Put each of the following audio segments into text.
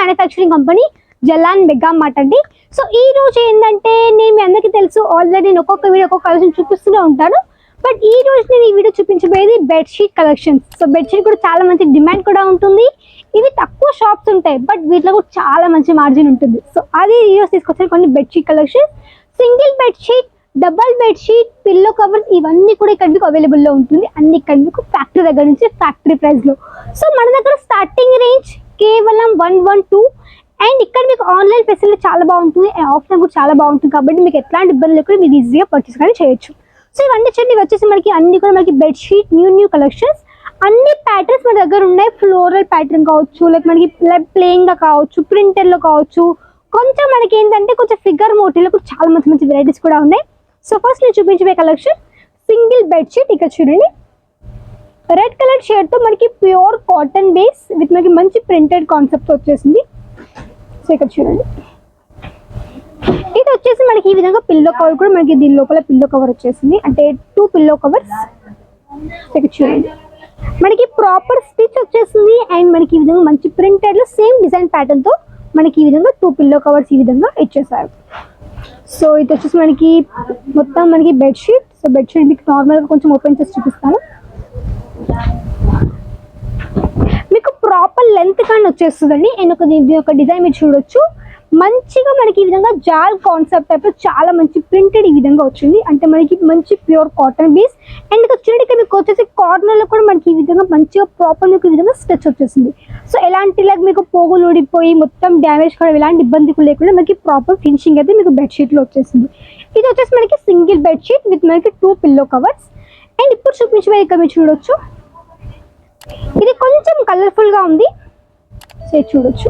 Manufacturing company Jalan mega mart అండి. So ఈ రోజు ఏంటంటే నేను మీ అందరికీ తెలుసు ఆల్రెడీ నేను ఒక్కొక్క వీడియో ఒక్కొక్క కలెక్షన్ చూపిస్తూనే ఉంటాను. బట్ ఈ రోజు నేను ఈ వీడియో చూపించబోయేది బెడ్షీట్ కలెక్షన్స్. సో బెడ్షీట్ కూడా చాలా మంచి డిమాండ్ కూడా ఉంటుంది. ఇవి తక్కువ షాప్స్ ఉంటాయి బట్ వీటిలో కూడా చాలా మంచి మార్జిన్ ఉంటుంది. సో అది ఈ రోజు తీసుకొచ్చిన కొన్ని bedsheet collection. Single bedsheet, double bedsheet, pillow covers ఇవన్నీ కూడా ఇక్కడ మీకు అవైలబుల్లో ఉంటుంది. అన్ని ఇక్కడ మీకు ఫ్యాక్టరీ దగ్గర నుంచి ఫ్యాక్టరీ ప్రైస్లో. సో మన దగ్గర స్టార్టింగ్ రేంజ్ కేవలం 112 అండ్ ఇక్కడ మీకు ఆన్లైన్ ఫెసిలిటీ చాలా బాగుంటుంది అండ్ ఆఫ్లైన్ కూడా చాలా బాగుంటుంది. కాబట్టి మీకు ఎట్లాంటి ఇబ్బంది లేకుండా మీరు ఈజీగా పర్చేస్ కానీ చేయొచ్చు. సో ఇవన్నీ చూడండి వచ్చేసి మనకి అన్ని కూడా మనకి బెడ్షీట్ న్యూ కలెక్షన్స్. అన్ని ప్యాటర్న్స్ మన దగ్గర ఉన్నాయి. ఫ్లోరల్ ప్యాటర్న్ కావచ్చు, లైక్ మనకి ప్లెయిన్ గా కావచ్చు, ప్రింటెడ్ లో కావచ్చు, కొంచెం మనకి ఏంటంటే కొంచెం ఫిగర్ మోటివ్లో కూడా చాలా మంచి మంచి వెరైటీస్ కూడా ఉన్నాయి. సో ఫస్ట్ నేను చూపించబోయే కలెక్షన్ సింగిల్ బెడ్షీట్. ఇక్కడ చూడండి రెడ్ కలర్ షేడ్ తో మనకి ప్యూర్ కాటన్ బేస్ విత్ మనకి మంచి ప్రింటెడ్ కాన్సెప్ట్ వచ్చేసింది. సో ఇక్కడ చూడండి ఇది వచ్చేసి మనకి ఈ విధంగా పిల్లో కవర్ కూడా మనకి దీని లోపల పిల్లో కవర్ వచ్చేసింది, అంటే 2 పిల్లో కవర్స్. ఇక్కడ చూడండి మనకి ప్రాపర్ స్టిచ్ వచ్చేసింది అండ్ మనకి ఈ విధంగా మంచి ప్రింటెడ్ లో సేమ్ డిజైన్ ప్యాటర్న్ తో మనకి ఈ విధంగా 2 పిల్లో కవర్స్ ఈ విధంగా ఇచ్చేసారు. సో ఇది వచ్చేసి మనకి మొత్తం మనకి బెడ్షీట్. సో బెడ్షీట్ మీకు నార్మల్గా కొంచెం ఓపెన్ చేసి చూపిస్తాను. మీకు ప్రాపర్ లెంత్ కానీ వచ్చేస్తుందండి అండ్ ఒక డిజైన్ మీరు చూడొచ్చు. మంచిగా మనకి ఈ విధంగా జాల్ కాన్సెప్ట్ టైప్ చాలా మంచి ప్రింటెడ్ ఈ విధంగా వచ్చింది, అంటే మనకి మంచి ప్యూర్ కాటన్ బేస్. అండ్ ఇక్కడ చూడండి ఇక్కడ మీకు వచ్చేసి కార్నర్ లో కూడా మనకి ఈ విధంగా మంచిగా ప్రాపర్ మీకు ఈ విధంగా స్టిచ్ వచ్చేసింది. సో ఎలాంటి లాగా మీకు పోగులు ఊడిపోయి మొత్తం డ్యామేజ్ కూడా ఎలాంటి ఇబ్బంది లేకుండా మనకి ప్రాపర్ ఫినిషింగ్ అయితే మీకు బెడ్షీట్ లో వచ్చేసింది. ఇది వచ్చేసి మనకి సింగిల్ బెడ్షీట్ విత్ మనకి 2 పిల్లో కవర్స్. అండ్ ఇప్పుడు చూపించే ఇక్కడ మీరు చూడొచ్చు ఇది కొంచెం కలర్ఫుల్ గా ఉంది. సో చూడొచ్చు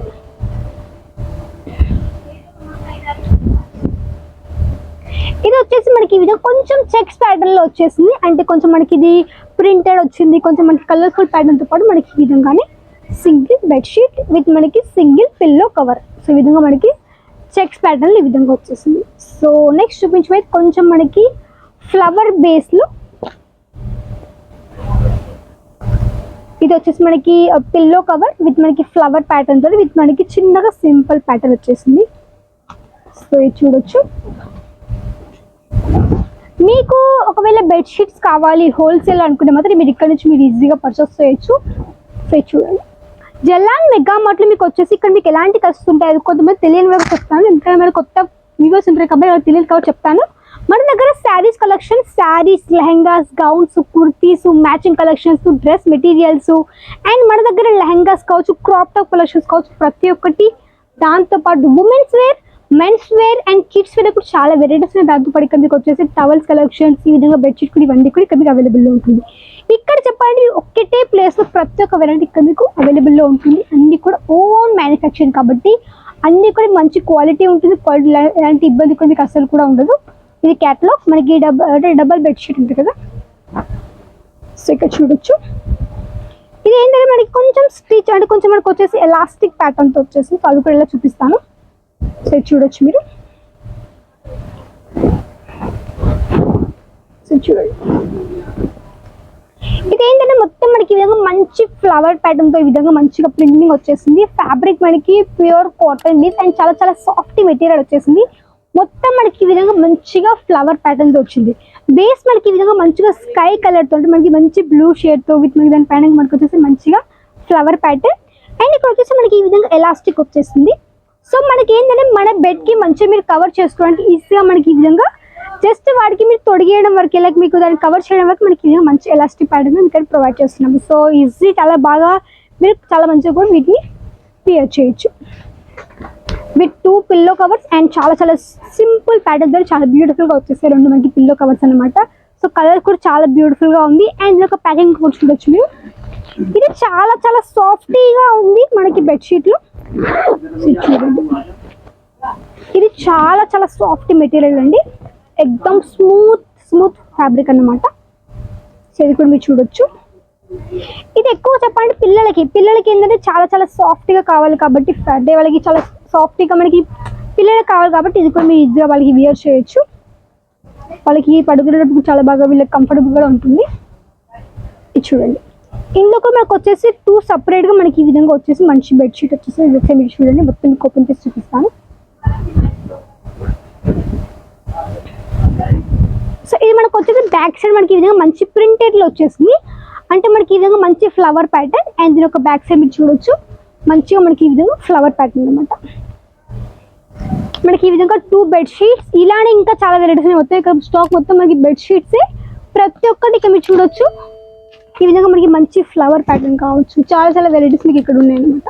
ఇది వచ్చేసి మనకి ఈ విధంగా కొంచెం చెక్స్ ప్యాటర్న్ లో వచ్చేసింది, అంటే కొంచెం మనకి ఇది ప్రింటెడ్ వచ్చింది, కొంచెం మనకి కలర్ఫుల్ ప్యాటర్న్ తో పాటు మనకి ఈ విధంగానే సింగిల్ బెడ్షీట్ విత్ మనకి సింగిల్ పిల్లో కవర్. సో ఈ విధంగా మనకి చెక్స్ ప్యాటర్న్ ఈ విధంగా వచ్చేసింది. సో నెక్స్ట్ చూపించే కొంచెం మనకి ఫ్లవర్ బేస్ లో ఇది వచ్చేసి మనకి పిల్లో కవర్ విత్ మనకి ఫ్లవర్ ప్యాటర్న్ తో విత్ మనకి చిన్నగా సింపుల్ ప్యాటర్న్ వచ్చేసింది. సో ఇది చూడొచ్చు. మీకు ఒకవేళ బెడ్షీట్స్ కావాలి హోల్సేల్ అనుకునే మాత్రం మీరు ఇక్కడ నుంచి మీరు ఈజీగా పర్చేస్ చేయొచ్చు. సో చూడండి జలాన్ మెగా మార్ట్ లో మీకు వచ్చేసి ఇక్కడ మీకు ఎలాంటి కలర్స్ ఉంటాయి అది కొంతమంది తెలియని వరకు చెప్తాను, ఎందుకంటే మరి కొత్త వ్యూవర్స్ ఉంటారు కాబట్టి వాళ్ళకి తెలియని కాబట్టి చెప్తాను. మన దగ్గర saris collection, saris, lehengas, gowns, kurtis, matching collections, dress materials and మన దగ్గర లెహెంగాస్ కావచ్చు, క్రాప్ టాప్ కలెక్షన్స్ కావచ్చు, ప్రతి ఒక్కటి. దాంతోపాటు women's wear, men's wear and kids wear కూడా చాలా వెరైటీస్ ఉన్నాయి. దాంతోపాటు ఇక్కడ మీకు వచ్చేసి టవల్స్ కలెక్షన్స్, ఈ విధంగా బెడ్షీట్ కూడా ఇవన్నీ కూడా ఇక్కడ మీకు అవైలబుల్లో ఉంటుంది. ఇక్కడ చెప్పండి ఒక్కటే ప్లేస్ లో ప్రతి ఒక్క వెరైటీ ఇక్కడ మీకు అవైలబుల్లో ఉంటుంది. అన్ని కూడా ఓన్ మ్యానుఫ్యాక్చరింగ్ కాబట్టి అన్ని కూడా మంచి క్వాలిటీ ఉంటుంది. క్వాలిటీ ఎలాంటి ఇబ్బంది కూడా మీకు అసలు కూడా ఉండదు. ఇది క్యాటలాగ్ మనకి డబల్ బెడ్షీట్ ఉంటుంది కదా. సో ఇక్కడ చూడొచ్చు ఇది ఏంటంటే మనకి కొంచెం స్టిచ్ అంటే కొంచెం మనకు వచ్చేసి ఎలాస్టిక్ ప్యాటర్న్ తో వచ్చేసి. సో అది కూడా ఇలా చూపిస్తాను. సో చూడొచ్చు మీరు. సో చూడండి ఇది ఏంటంటే మొత్తం మనకి ఈ విధంగా మంచి ఫ్లవర్ ప్యాటర్న్ తో ఈ విధంగా మంచిగా ప్రింటింగ్ వచ్చేసింది. ఫ్యాబ్రిక్ మనకి ప్యూర్ కాటన్ బేస్ అండ్ చాలా చాలా సాఫ్ట్ మెటీరియల్ వచ్చేసింది. మొత్తం మనకి ఈ విధంగా మంచిగా ఫ్లవర్ ప్యాటర్న్ తో వచ్చింది. బేస్ మనకి ఈ విధంగా మంచిగా స్కై కలర్ తో మనకి మంచి బ్లూ షేడ్ తో విత్ మనకి దాని పైన మనకి వచ్చేసి మంచిగా ఫ్లవర్ ప్యాటర్న్ అండ్ ఇక్కడ వచ్చేసి మనకి ఈ విధంగా ఎలాస్టిక్ వచ్చేసింది. సో మనకి ఏంటంటే మన బెడ్ కి మంచిగా మీరు కవర్ చేసుకోవడానికి ఈజీగా మనకి ఈ విధంగా జస్ట్ వాడికి మీరు తొడిగేయడం వరకు లైక్ మీకు దాన్ని కవర్ చేయడం వరకు మనకి ఇది మంచి ఎలాస్టిక్ ప్యాటర్న్ ఇక్కడ ప్రొవైడ్ చేస్తున్నాము. సో ఈజీ చాలా బాగా మీరు చాలా మంచిగా కూడా వీటిని క్లియర్ చేయొచ్చు విత్ 2 పిల్లో కవర్స్ అండ్ చాలా చాలా సింపుల్ ప్యాటర్న్ తో చాలా బ్యూటిఫుల్ గా వచ్చేసాయి 2 మనకి పిల్లో కవర్స్ అనమాట. సో కలర్ కూడా చాలా బ్యూటిఫుల్ గా ఉంది అండ్ ఒక ప్యాకింగ్ కూడా చూడొచ్చు మీరు. ఇది చాలా చాలా సాఫ్టీగా ఉంది మనకి బెడ్షీట్ లో. చూడండి ఇది చాలా చాలా సాఫ్ట్ మెటీరియల్ అండి, ఎక్దమ్ స్మూత్ ఫ్యాబ్రిక్ అన్నమాట. సో ఇది కూడా మీరు చూడొచ్చు. ఇది ఎక్కువ చెప్పండి పిల్లలకి ఏంటంటే చాలా చాలా సాఫ్ట్ గా కావాలి కాబట్టి ఫ్రైడే వాళ్ళకి చాలా సాఫ్ట్ గా మనకి పిల్లలకి కావాలి కాబట్టి ఇది కూడా మీరు ఈజీగా వాళ్ళకి వియర్ చేయొచ్చు. వాళ్ళకి పడుకునేటప్పుడు చాలా బాగా వీళ్ళకి కంఫర్టబుల్ గా ఉంటుంది. ఇది చూడండి ఇందులో కూడా మనకు వచ్చేసి 2 సపరేట్గా మనకి ఈ విధంగా వచ్చేసి మంచి బెడ్షీట్ వచ్చేసి మీరు చూడండి, మొత్తం మీకు ఓపెన్ చేసి చూపిస్తాను. సో ఇది మనకు వచ్చేసి బ్యాక్ సైడ్ మనకి ఈ విధంగా మంచి ప్రింటెడ్లో వచ్చేసింది. అంటే మనకి ఈ విధంగా మంచి ఫ్లవర్ ప్యాటర్న్, అండ్ దీని ఒక బ్యాక్ సైడ్ మీరు చూడొచ్చు మంచిగా మనకి ఈ విధంగా ఫ్లవర్ ప్యాటర్న్ అనమాట. మనకి ఈ విధంగా 2 బెడ్షీట్స్, ఇలానే ఇంకా చాలా వెరైటీస్ మొత్తం ఇక్కడ స్టాక్ మొత్తం మనకి బెడ్షీట్స్ ప్రతి ఒక్కటి ఇక్కడ మీరు చూడొచ్చు. ఈ విధంగా మనకి మంచి ఫ్లవర్ ప్యాటర్న్ కావచ్చు, చాలా చాలా వెరైటీస్ మీకు ఇక్కడ ఉన్నాయి అనమాట.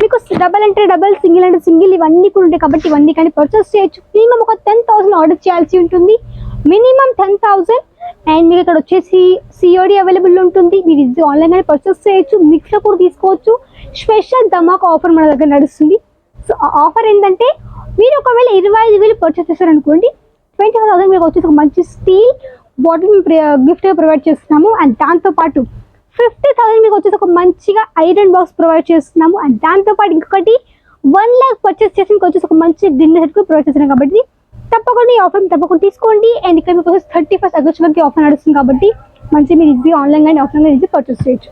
మీకు డబల్ అంటే డబల్, సింగిల్ అంటే సింగిల్, ఇవన్నీ కూడా ఉంటాయి కాబట్టి ఇవన్నీ కానీ పర్చేస్ చేయొచ్చు. మినిమం ఒక 10,000 ఆర్డర్ చేయాల్సి ఉంటుంది, మినిమం 10,000. అండ్ మీకు ఇక్కడ వచ్చేసి సిఓడి అవైలబుల్ ఉంటుంది, మీరు ఇది ఆన్లైన్ కానీ పర్చేస్ చేయొచ్చు, మిక్స్లో కూడా తీసుకోవచ్చు. స్పెషల్ ధమాకా ఆఫర్ మన దగ్గర నడుస్తుంది. సో ఆ ఆఫర్ ఏంటంటే మీరు ఒకవేళ 25,000 పర్చేస్ చేశారనుకోండి, 25,000 మీకు వచ్చేసి ఒక మంచి స్టీల్ బాటిల్ గిఫ్ట్గా ప్రొవైడ్ చేస్తున్నాము. అండ్ దాంతోపాటు 50,000 మీకు వచ్చేసి ఒక మంచిగా ఐరన్ బాక్స్ ప్రొవైడ్ చేస్తున్నాము. అండ్ దాంతోపాటు ఇంకొకటి 1 lakh పర్చేస్ చేసి మీకు వచ్చేసి ఒక మంచి డిన్నర్ సెట్ కూడా ప్రొవైడ్ చేస్తున్నాం. కాబట్టి తప్పకుండా ఈ ఆఫర్ తప్పకుండా తీసుకోండి. అండ్ ఇక్కడ మీకు వచ్చేసి 31st August వరకు ఆఫర్ నడుస్తుంది కాబట్టి మంచి మీరు ఈజీ ఆన్లైన్ కానీ ఆఫ్లైన్ కానీ ఈజీ పర్చేస్ చేయొచ్చు.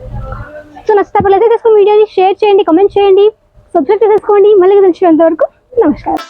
సో నచ్చితే లైక్ చేసుకుని వీడియోని షేర్ చేయండి, కమెంట్ చేయండి, సబ్స్క్రైబ్ చేసుకోండి. మళ్ళీ తెలిసినంత వరకు నమస్కారం.